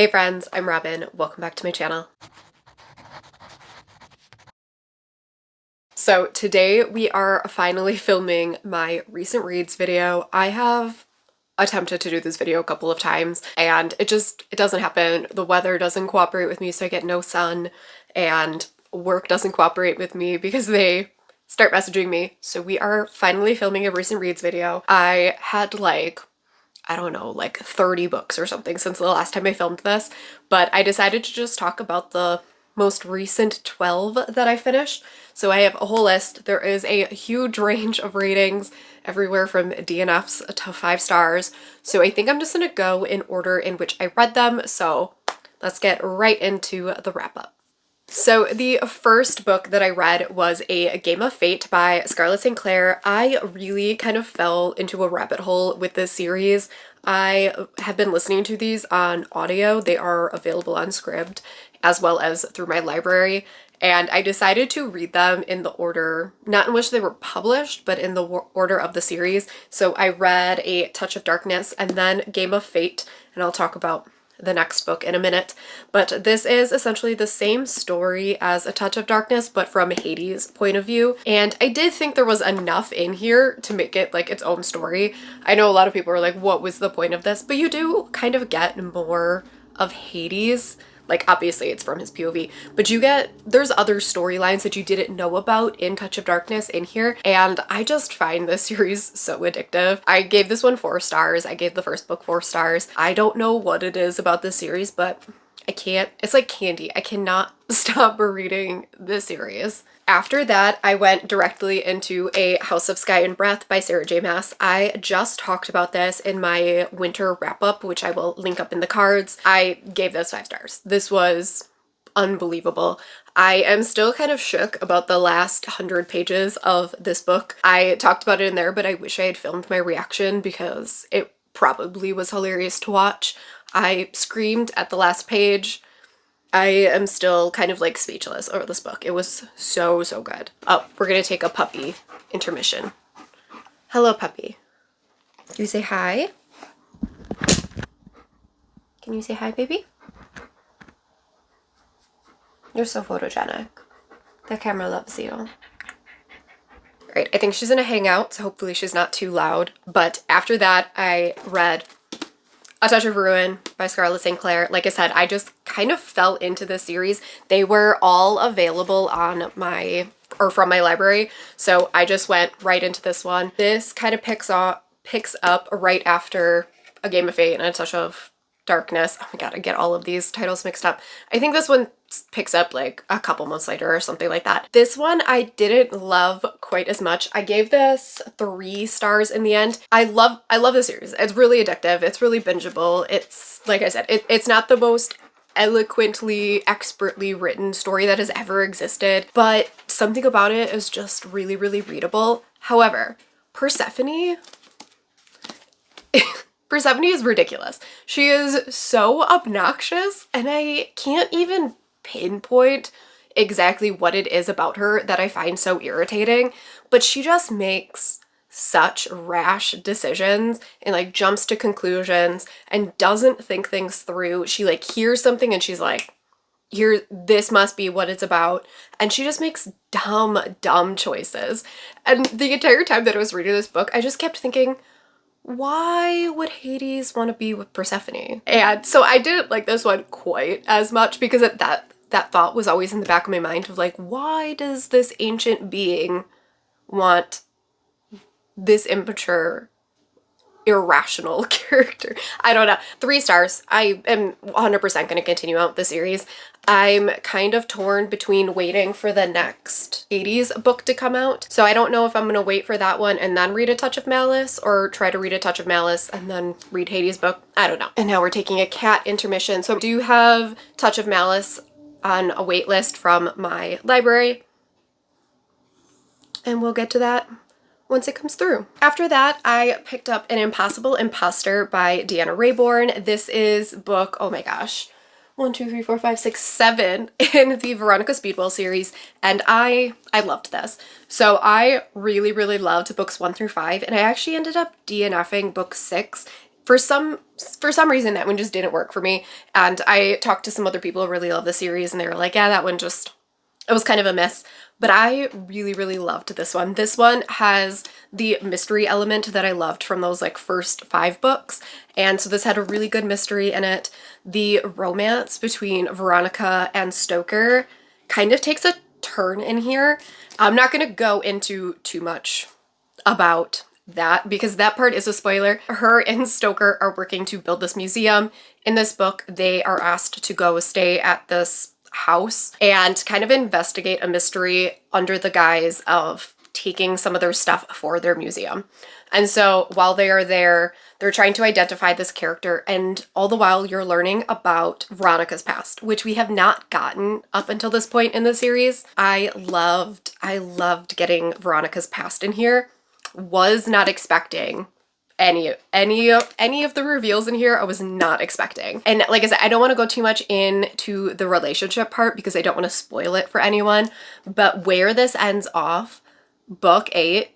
Hey friends, I'm Robin. Welcome back to my channel. So today we are finally filming my recent reads video. I have attempted to do this video a couple of times and it doesn't happen. The weather doesn't cooperate with me, so I get no sun, and work doesn't cooperate with me because they start messaging me. So we are finally filming a recent reads video. I had I don't know, like 30 books or something since the last time I filmed this, but I decided to just talk about the most recent 12 that I finished. So I have a whole list. There is a huge range of ratings, everywhere from DNFs to 5 stars. So I think I'm just gonna go in order in which I read them. So let's get right into the wrap up. So the first book that I read was A Game of Fate by Scarlett St. Clair. I really kind of fell into a rabbit hole with this series. I have been listening to these on audio. They are available on Scribd as well as through my library. And I decided to read them in the order, not in which they were published, but in the order of the series. So I read A Touch of Darkness and then Game of Fate, and I'll talk about the next book in a minute. But this is essentially the same story as A Touch of Darkness, but from Hades' point of view. And I did think there was enough in here to make it like its own story. I know a lot of people are like, what was the point of this? But you do kind of get more of Hades. Like, obviously it's from his POV, but there's other storylines that you didn't know about in Touch of Darkness in here, and I just find this series so addictive. I gave this one 4 stars. I gave the first book 4 stars. I don't know what it is about this series, but I can't, it's like candy. I cannot stop reading this series. After that, I went directly into A House of Sky and Breath by Sarah J. Maas. I just talked about this in my winter wrap-up, which I will link up in the cards. I gave this 5 stars. This was unbelievable. I am still kind of shook about the last 100 pages of this book. I talked about it in there, but I wish I had filmed my reaction because it probably was hilarious to watch. I screamed at the last page. I am still kind of like speechless over this book. It was so, so good. Oh, we're gonna take a puppy intermission. Hello, puppy. Can you say hi? Can you say hi, baby? You're so photogenic. The camera loves you. Alright, I think she's gonna hang out, so hopefully she's not too loud. But after that, I read A Touch of Ruin by Scarlett St. Clair. Like I said, I just kind of fell into this series. They were all available on from my library, so I just went right into this one. This kind of picks up right after A Game of Fate and A Touch of Darkness. Oh my god, I get all of these titles mixed up. I think this one picks up like a couple months later or something like that. This one I didn't love quite as much. I gave this 3 stars in the end. I love the series. It's really addictive. It's really bingeable. It's, like I said, it's not the most eloquently, expertly written story that has ever existed, but something about it is just really, really readable. However, Persephone is ridiculous. She is so obnoxious, and I can't even pinpoint exactly what it is about her that I find so irritating, but she just makes such rash decisions and like jumps to conclusions and doesn't think things through. She like hears something and she's like, this must be what it's about. And she just makes dumb choices. And the entire time that I was reading this book, I just kept thinking, why would Hades want to be with Persephone? And so I didn't like this one quite as much because that thought was always in the back of my mind of like, why does this ancient being want this immature, irrational character? I don't know. 3 stars. I am 100% going to continue out the series. I'm kind of torn between waiting for the next Hades book to come out. So I don't know if I'm going to wait for that one and then read A Touch of Malice, or try to read A Touch of Malice and then read Hades book. I don't know. And now we're taking a cat intermission. So I do have Touch of Malice on a wait list from my library, and we'll get to that once it comes through. After that, I picked up An Impossible Imposter by Deanna Raybourn. This is book, oh my gosh, 1, 2, 3, 4, 5, 6, 7 in the Veronica Speedwell series, and I loved this. So I really, really loved books 1 through 5, and I actually ended up DNFing book 6 for some reason that one just didn't work for me. And I talked to some other people who really love the series and they were like, yeah, that one just, it was kind of a miss. But I really, really loved this one. This one has the mystery element that I loved from those like first 5 books. And so this had a really good mystery in it. The romance between Veronica and Stoker kind of takes a turn in here. I'm not going to go into too much about that because that part is a spoiler. Her and Stoker are working to build this museum. In this book, they are asked to go stay at this house and kind of investigate a mystery under the guise of taking some of their stuff for their museum. And so while they are there, they're trying to identify this character, and all the while you're learning about Veronica's past, which we have not gotten up until this point in the series. I loved getting Veronica's past in here. Was not expecting any of the reveals in here. I was not expecting. And like I said, I don't want to go too much into the relationship part because I don't want to spoil it for anyone, but where this ends off, book 8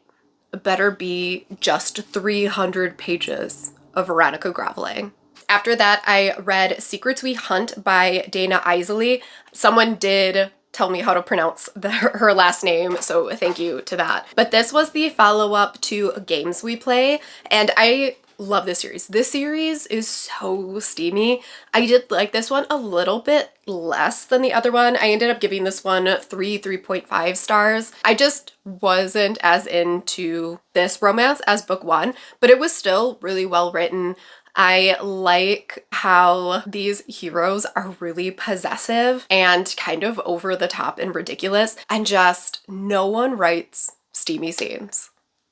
better be just 300 pages of Veronica groveling. After that, I read Secrets We Hunt by Dana Isley. Someone did tell me how to pronounce her last name, so thank you to that. But this was the follow-up to Games We Play, and I love this series. This series is so steamy. I did like this one a little bit less than the other one. I ended up giving this one 3.5 stars. I just wasn't as into this romance as book 1, but it was still really well written. I like how these heroes are really possessive and kind of over the top and ridiculous, and just no one writes steamy scenes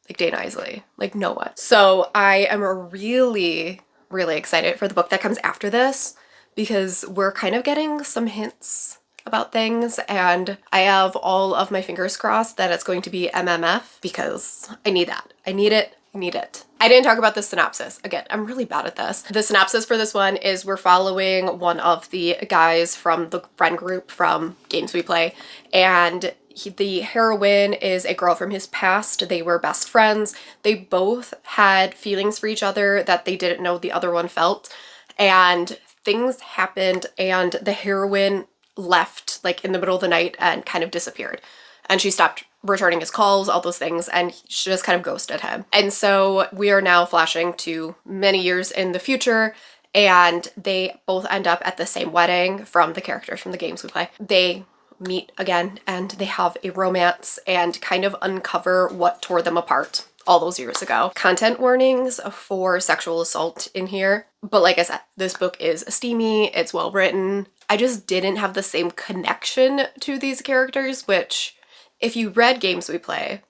like Dana Isley, like no one. So I am really, really excited for the book that comes after this because we're kind of getting some hints about things, and I have all of my fingers crossed that it's going to be MMF because I need that. I need it. I need it. I didn't talk about the synopsis. Again, I'm really bad at this. The synopsis for this one is we're following one of the guys from the friend group from Games We Play, and the heroine is a girl from his past. They were best friends. They both had feelings for each other that they didn't know the other one felt, and things happened and the heroine left like in the middle of the night and kind of disappeared, and she stopped returning his calls, all those things, and she just kind of ghosted him. And so we are now flashing to many years in the future, and they both end up at the same wedding from the characters from the Games We Play. They meet again and they have a romance and kind of uncover what tore them apart all those years ago. Content warnings for sexual assault in here, but like I said, this book is steamy, it's well written. I just didn't have the same connection to these characters, which if you read Games We Play,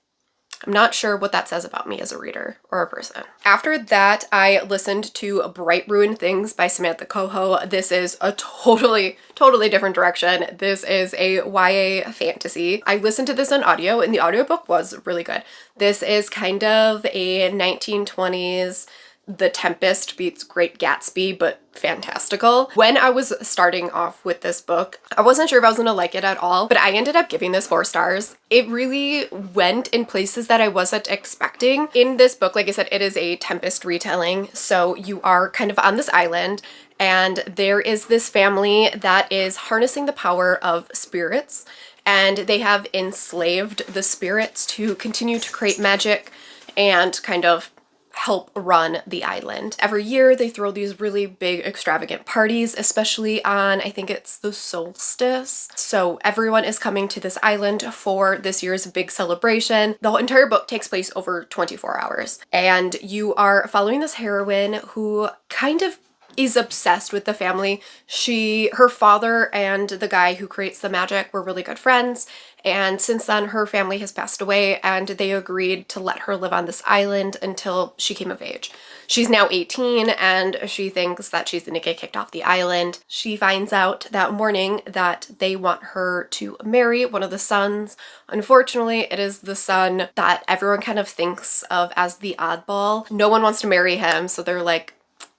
I'm not sure what that says about me as a reader or a person. After that, I listened to Bright Ruined Things by Samantha Coho. This is a totally different direction. This is a YA fantasy. I listened to this on audio, and the audiobook was really good. This is kind of a 1920s The Tempest beats Great Gatsby, but fantastical. When I was starting off with this book, I wasn't sure if I was gonna like it at all, but I ended up giving this 4 stars. It really went in places that I wasn't expecting. In this book, like I said, it is a Tempest retelling, so you are kind of on this island, and there is this family that is harnessing the power of spirits, and they have enslaved the spirits to continue to create magic and kind of help run the island. Every year they throw these really big extravagant parties, especially on, I think it's the solstice. So everyone is coming to this island for this year's big celebration. The whole entire book takes place over 24 hours. And you are following this heroine who kind of is obsessed with the family. Her father and the guy who creates the magic were really good friends, and since then her family has passed away and they agreed to let her live on this island until she came of age. She's now 18 and she thinks that she's gonna get kicked off the island. She finds out that morning that they want her to marry one of the sons. Unfortunately, it is the son that everyone kind of thinks of as the oddball. No one wants to marry him, so they're like,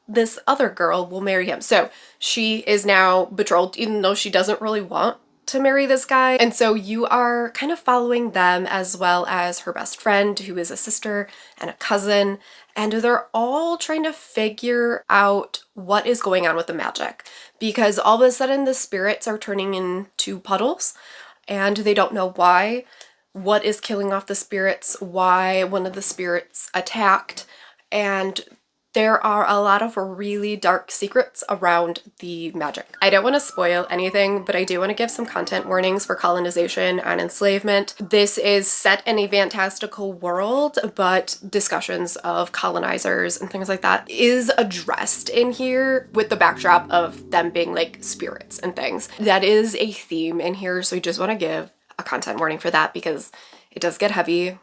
this other girl will marry him. So she is now betrothed, even though she doesn't really want to marry this guy. And so you are kind of following them as well as her best friend, who is a sister and a cousin. And they're all trying to figure out what is going on with the magic, because all of a sudden the spirits are turning into puddles and they don't know why, what is killing off the spirits, why one of the spirits attacked. And there are a lot of really dark secrets around the magic. I don't want to spoil anything, but I do want to give some content warnings for colonization and enslavement. This is set in a fantastical world, but discussions of colonizers and things like that is addressed in here with the backdrop of them being like spirits and things. That is a theme in here, so we just want to give a content warning for that because it does get heavy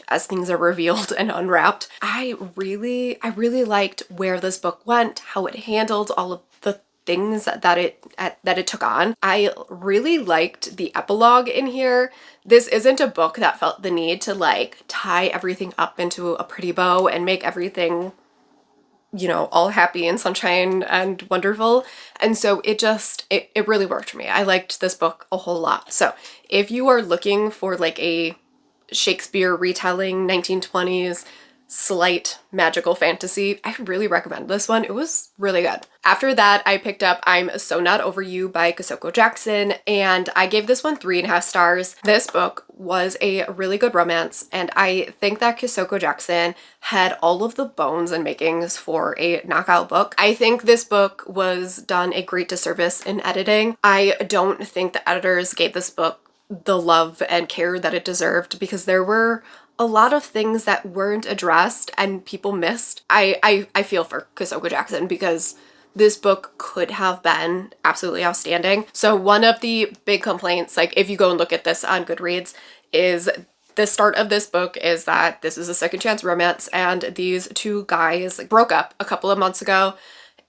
as things are revealed and unwrapped. I really liked where this book went, how it handled all of the things that it took on. I really liked the epilogue in here. This isn't a book that felt the need to like tie everything up into a pretty bow and make everything, you know, all happy and sunshine and wonderful. And so it really worked for me. I liked this book a whole lot. So if you are looking for like a Shakespeare retelling, 1920s, slight magical fantasy, I really recommend this one. It was really good. After that, I picked up I'm So Not Over You by Kosoko Jackson, and I gave this one 3.5 stars. This book was a really good romance, and I think that Kosoko Jackson had all of the bones and makings for a knockout book. I think this book was done a great disservice in editing. I don't think the editors gave this book the love and care that it deserved, because there were a lot of things that weren't addressed and people missed. I feel for Kosoko Jackson because this book could have been absolutely outstanding. So one of the big complaints, like if you go and look at this on Goodreads, is the start of this book is that this is a second chance romance and these two guys broke up a couple of months ago.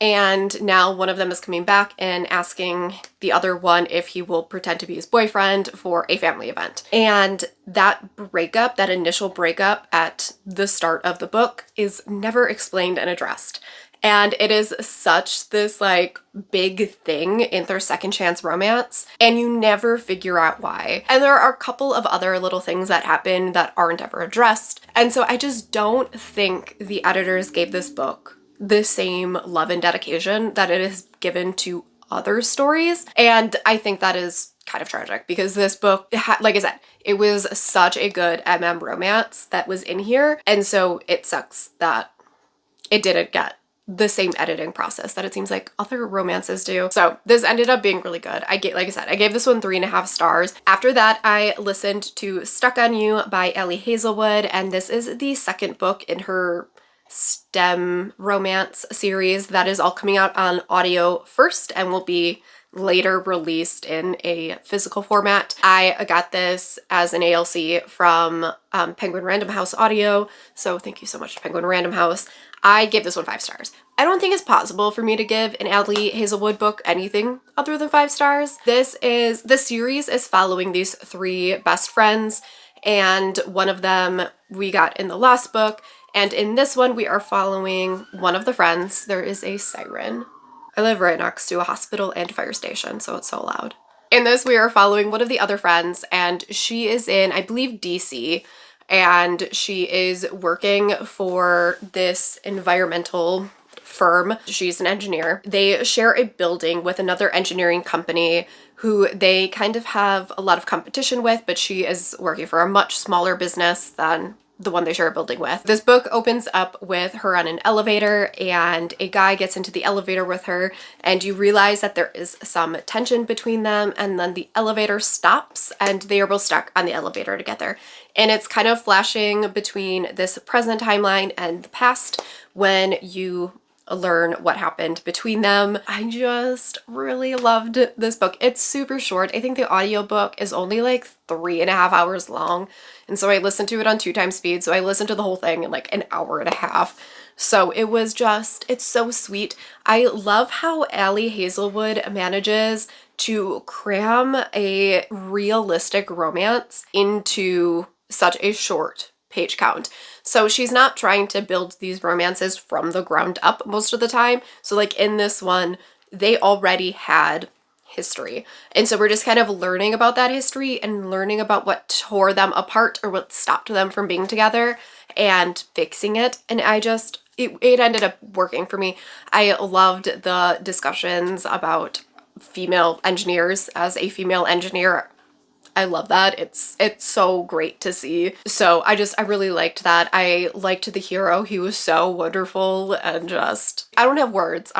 And now one of them is coming back and asking the other one if he will pretend to be his boyfriend for a family event. And that breakup, that initial breakup at the start of the book, is never explained and addressed. And it is such this like big thing in their second chance romance, and you never figure out why. And there are a couple of other little things that happen that aren't ever addressed. And so I just don't think the editors gave this book the same love and dedication that it is given to other stories. And I think that is kind of tragic because this book, like I said, it was such a good romance that was in here. And so it sucks that it didn't get the same editing process that it seems like other romances do. So this ended up being really good. Like I said, I gave this one 3.5 stars. After that, I listened to Stuck on You by Ellie Hazelwood, and this is the second book in her STEM romance series that is all coming out on audio first and will be later released in a physical format. I got this as an ALC from Penguin Random House Audio, so thank you so much, Penguin Random House. I gave this one 5 stars. I don't think it's possible for me to give an Ellie Hazelwood book anything other than 5 stars. The series is following these 3 best friends, and one of them we got in the last book. And in this one, we are following one of the friends. There is a siren. I live right next to a hospital and fire station, so it's so loud. In this, we are following one of the other friends, and she is in, I believe, DC, and she is working for this environmental firm. She's an engineer. They share a building with another engineering company who they kind of have a lot of competition with, but she is working for a much smaller business than the one they share a building with. This book opens up with her on an elevator, and a guy gets into the elevator with her, and you realize that there is some tension between them, and then the elevator stops and they are both stuck on the elevator together. And it's kind of flashing between this present timeline and the past when you learn what happened between them. I just really loved this book. It's super short. I think the audiobook is only like 3.5 hours long. And so I listened to it on 2 times speed. So I listened to the whole thing in like an hour and a half. So it was just, it's so sweet. I love how Ellie Hazelwood manages to cram a realistic romance into such a short page count. So she's not trying to build these romances from the ground up most of the time. So like in this one, they already had history. And so we're just kind of learning about that history and learning about what tore them apart or what stopped them from being together and fixing it. And it ended up working for me. I loved the discussions about female engineers. As a female engineer, I love that. It's so great to see. So I really liked that. I liked the hero. He was so wonderful and just, I don't have words.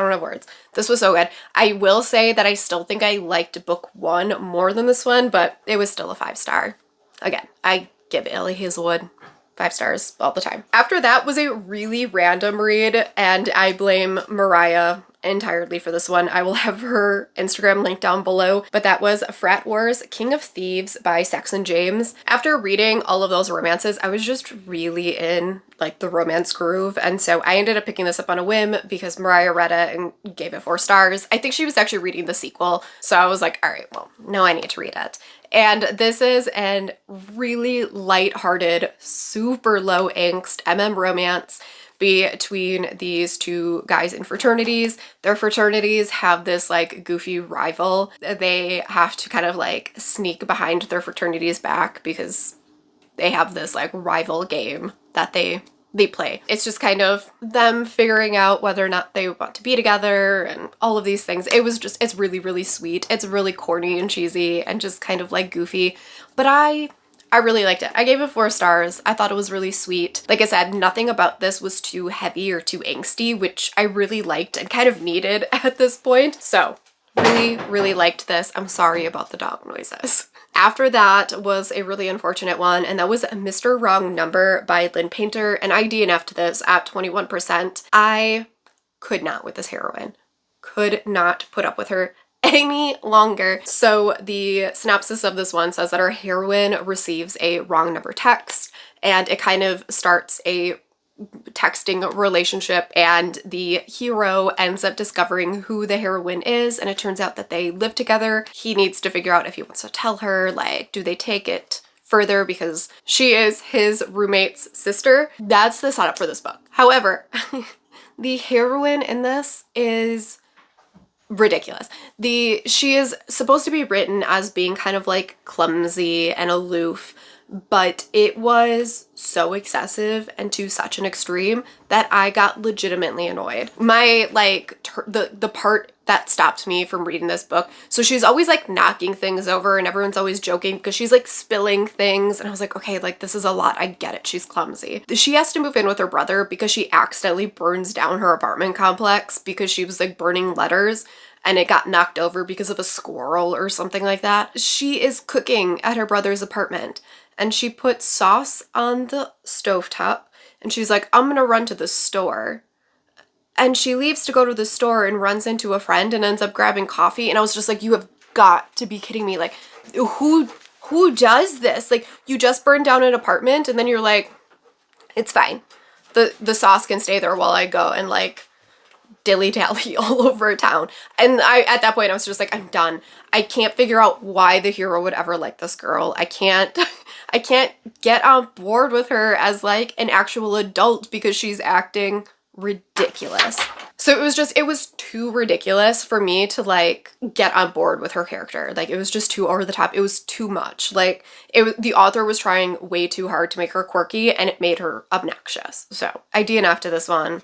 This was so good. I will say that I still think I liked book 1 more than this one, but it was still a 5-star. Again, I give Ellie Hazelwood 5 stars all the time. After that was a really random read, and I blame Mariah entirely for this one. I will have her Instagram link down below, but that was Frat Wars King of Thieves by Saxon James. After reading all of those romances, I was just really in like the romance groove, and so I ended up picking this up on a whim because Mariah read it and gave it 4 stars. I think she was actually reading the sequel, so I was like, all right, well, now I need to read it. And this is an really lighthearted, super low angst romance between these 2 guys in fraternities. Their fraternities have this like goofy rival. They have to kind of like sneak behind their fraternity's back because they have this like rival game that they play. It's just kind of them figuring out whether or not they want to be together and all of these things. It's really, really sweet. It's really corny and cheesy and just kind of like goofy, but I really liked it. I gave it 4 stars. I thought it was really sweet. Like I said, nothing about this was too heavy or too angsty, which I really liked and kind of needed at this point. So really, really liked this. I'm sorry about the dog noises. After that was a really unfortunate one, and that was Mr. Wrong Number by Lynn Painter, and I DNF'd this at 21%. I could not with this heroine. Could not put up with her any longer. So the synopsis of this one says that our heroine receives a wrong number text, and it kind of starts a texting relationship, and the hero ends up discovering who the heroine is, and it turns out that they live together. He needs to figure out if he wants to tell her, like, do they take it further because she is his roommate's sister. That's the setup for this book. However, the heroine in this is ridiculous. She is supposed to be written as being kind of like clumsy and aloof, but it was so excessive and to such an extreme that I got legitimately annoyed. My the part that stopped me from reading this book, so she's always like knocking things over and everyone's always joking because she's like spilling things, and I was like, okay, like this is a lot. I get it. She's clumsy. She has to move in with her brother because she accidentally burns down her apartment complex because she was like burning letters and it got knocked over because of a squirrel or something like that. She is cooking at her brother's apartment and she puts sauce on the stovetop and she's like, I'm gonna run to the store. And she leaves to go to the store and runs into a friend and ends up grabbing coffee. And I was just like, you have got to be kidding me. Like, who does this? Like, you just burned down an apartment and then you're like, it's fine. The sauce can stay there while I go and like dilly-dally all over town. And at that point I was just like, I'm done. I can't figure out why the hero would ever like this girl. I can't get on board with her as like an actual adult because she's acting ridiculous. So it was too ridiculous for me to like get on board with her character. Like, it was just too over the top. It was too much. Like, the author was trying way too hard to make her quirky and it made her obnoxious. So I DNF'd to this one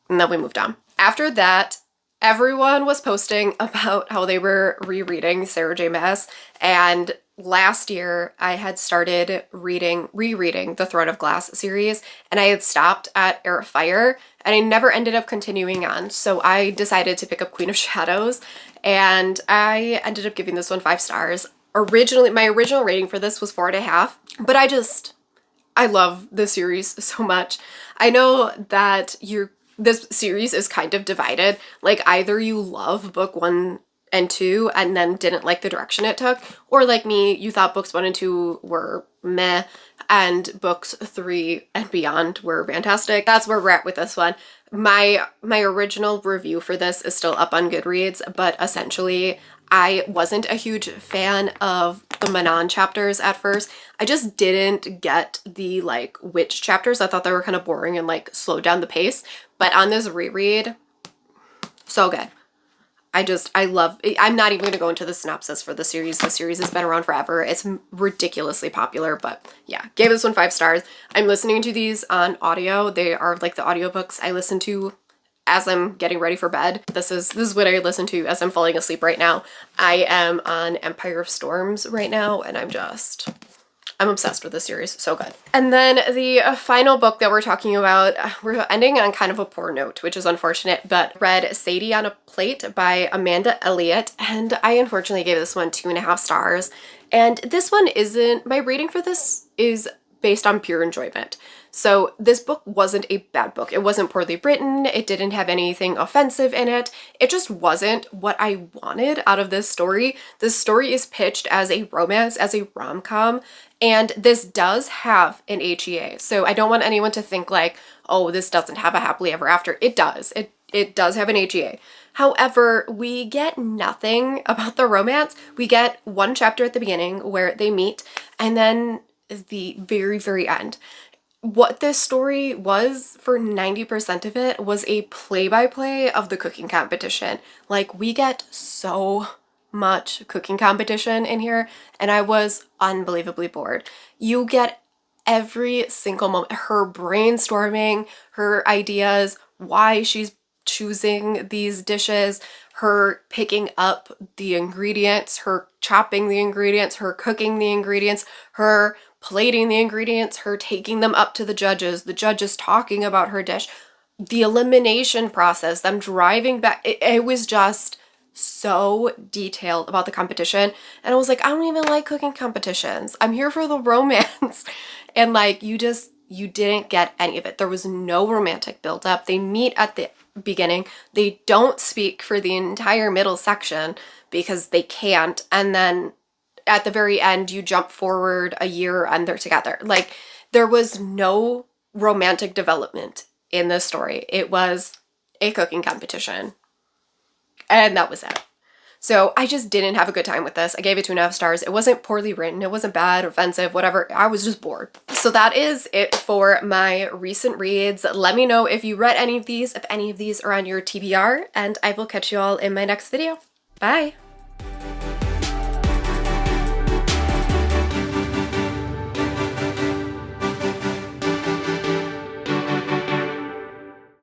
and then we moved on. After that, everyone was posting about how they were rereading Sarah J. Maas, and last year I had started rereading the Throne of Glass series, and I had stopped at Heir of Fire, and I never ended up continuing on, so I decided to pick up Queen of Shadows, and I ended up giving this one 5 stars. Originally, my original rating for this was 4.5, but I love the series so much. I know that this series is kind of divided. Like, either you love book 1 and 2 and then didn't like the direction it took, or like me, you thought books 1 and 2 were meh and books 3 and beyond were fantastic. That's where we're at with this one. My original review for this is still up on Goodreads, but essentially I wasn't a huge fan of the Manon chapters at first. I just didn't get the like witch chapters. I thought they were kind of boring and like slowed down the pace. But on this reread, so good. I love, I'm not even going to go into the synopsis for the series. The series has been around forever. It's ridiculously popular, but yeah, gave this one 5 stars. I'm listening to these on audio. They are like the audiobooks I listen to as I'm getting ready for bed. This is what I listen to as I'm falling asleep right now. I am on Empire of Storms right now, and I'm obsessed with this series. So good. And then the final book that we're talking about, we're ending on kind of a poor note, which is unfortunate, but read Sadie on a Plate by Amanda Elliott, and I unfortunately gave this one 2.5 stars. And this one isn't, my rating for this is based on pure enjoyment. So this book wasn't a bad book. It wasn't poorly written. It didn't have anything offensive in it. It just wasn't what I wanted out of this story. This story is pitched as a romance, as a rom-com, and this does have an HEA. So I don't want anyone to think like, oh, this doesn't have a happily ever after. It does. It does have an HEA. However, we get nothing about the romance. We get one chapter at the beginning where they meet, and then the very, very end. What this story was for 90% of it was a play-by-play of the cooking competition. Like, we get so much cooking competition in here, and I was unbelievably bored. You get every single moment, her brainstorming, her ideas, why she's choosing these dishes, her picking up the ingredients, her chopping the ingredients, her cooking the ingredients, her plating the ingredients, her taking them up to the judges talking about her dish, the elimination process, them driving back. It was just so detailed about the competition. And I was like, I don't even like cooking competitions. I'm here for the romance. And like, you didn't get any of it. There was no romantic buildup. They meet at the beginning. They don't speak for the entire middle section because they can't. And then at the very end, you jump forward a year and they're together. Like, there was no romantic development in this story. It was a cooking competition. And that was it. So I just didn't have a good time with this. I gave it 2.5 stars. It wasn't poorly written. It wasn't bad, offensive, whatever. I was just bored. So that is it for my recent reads. Let me know if you read any of these, if any of these are on your TBR, and I will catch you all in my next video. Bye!